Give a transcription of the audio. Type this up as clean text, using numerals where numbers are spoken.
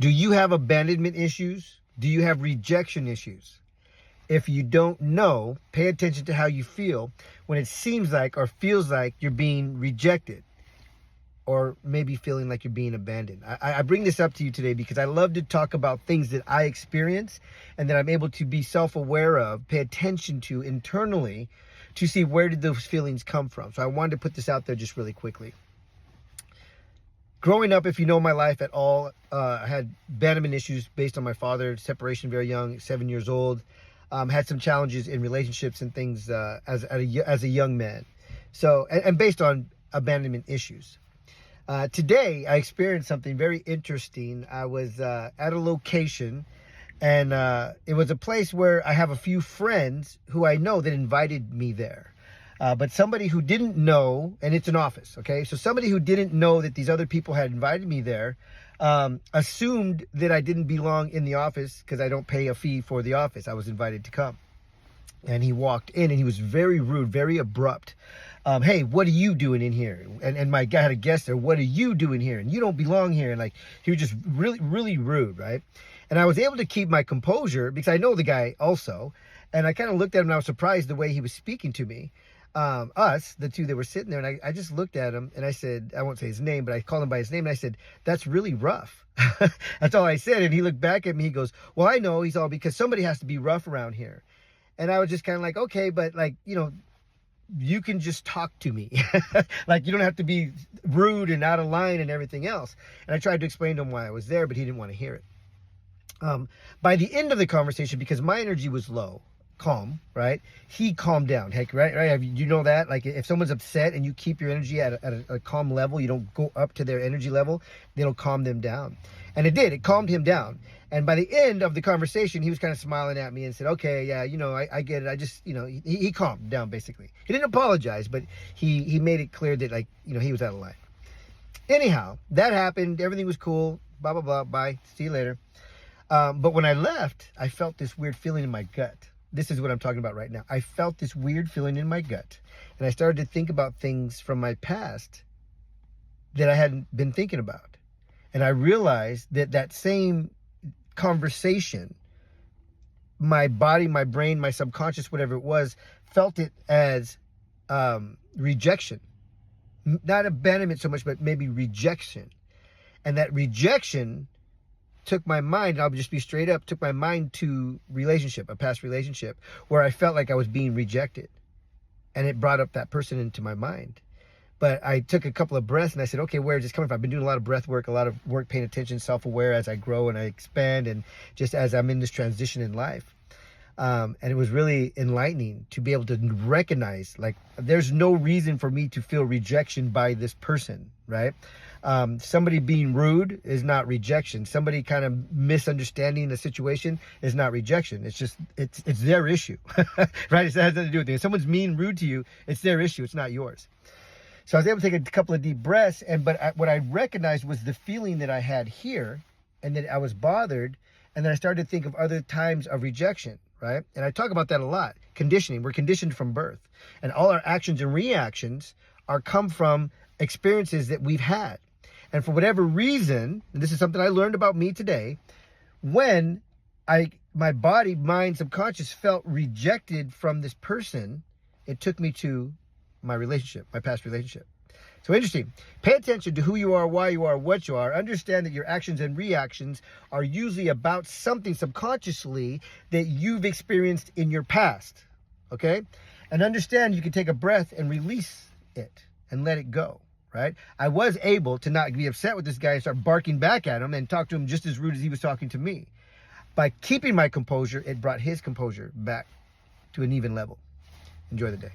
Do you have abandonment issues? Do you have rejection issues? If you don't know, pay attention to how you feel when it seems like or feels like you're being rejected, or maybe feeling like you're being abandoned. I bring this up to you today because I love to talk about things that I experience and that I'm able to be self-aware of, pay attention to internally to see where did those feelings come from. So I wanted to put this out there just really quickly. Growing up, if you know my life at all, I had abandonment issues based on my father, separation very young, 7 years old. Had some challenges in relationships and things as a young man. So, and based on abandonment issues. Today, I experienced something very interesting. I was at a location, and it was a place where I have a few friends who I know that invited me there. But somebody who didn't know, and it's an office, okay? So somebody who didn't know that these other people had invited me there assumed that I didn't belong in the office because I don't pay a fee for the office. I was invited to come. And he walked in, and he was very rude, very abrupt. Hey, what are you doing in here? And my guy had a guest there. What are you doing here? And you don't belong here. And like, he was just really, really rude, right? And I was able to keep my composure because I know the guy also. And I kind of looked at him, and I was surprised the way he was speaking to me. The two that were sitting there, and I just looked at him, and I said, I won't say his name, but I called him by his name, and I said, that's really rough. That's all I said. And he looked back at me, he goes, well, I know. He's all, because somebody has to be rough around here. And I was just kind of like, okay, but like, you know, you can just talk to me. Like, you don't have to be rude and out of line and everything else. And I tried to explain to him why I was there, but he didn't want to hear it. By the end of the conversation, because my energy was low, calm, right? He calmed down. Heck, right? You know that? Like, if someone's upset and you keep your energy at a calm level, you don't go up to their energy level, it'll calm them down. And it did. It calmed him down. And by the end of the conversation, he was kind of smiling at me and said, okay, yeah, you know, I get it. I just, you know, he calmed down, basically. He didn't apologize, but he made it clear that, like, you know, he was out of line. Anyhow, that happened. Everything was cool. Blah, blah, blah. Bye. See you later. But when I left, I felt this weird feeling in my gut. This is what I'm talking about right now. I felt this weird feeling in my gut. And I started to think about things from my past that I hadn't been thinking about. And I realized that that same conversation, my body, my brain, my subconscious, whatever it was, felt it as rejection. Not abandonment so much, but maybe rejection. And that rejection took my mind, and I'll just be straight up, took my mind to relationship, a past relationship, where I felt like I was being rejected. And it brought up that person into my mind. But I took a couple of breaths and I said, okay, where is this coming from? I've been doing a lot of breath work, a lot of work, paying attention, self-aware as I grow and I expand, and just as I'm in this transition in life. And it was really enlightening to be able to recognize, like, there's no reason for me to feel rejection by this person, right? Somebody being rude is not rejection. Somebody kind of misunderstanding the situation is not rejection. It's just, it's their issue, right? It has nothing to do with it. If someone's mean, rude to you, it's their issue. It's not yours. So I was able to take a couple of deep breaths, what I recognized was the feeling that I had here, and that I was bothered, and then I started to think of other times of rejection, right? And I talk about that a lot. Conditioning. We're conditioned from birth, and all our actions and reactions come from experiences that we've had. And for whatever reason, and this is something I learned about me today, when my body, mind, subconscious felt rejected from this person, it took me to my relationship, my past relationship. So interesting. Pay attention to who you are, why you are, what you are. Understand that your actions and reactions are usually about something subconsciously that you've experienced in your past. Okay? And understand you can take a breath and release it and let it go. Right? I was able to not be upset with this guy and start barking back at him and talk to him just as rude as he was talking to me. By keeping my composure, it brought his composure back to an even level. Enjoy the day.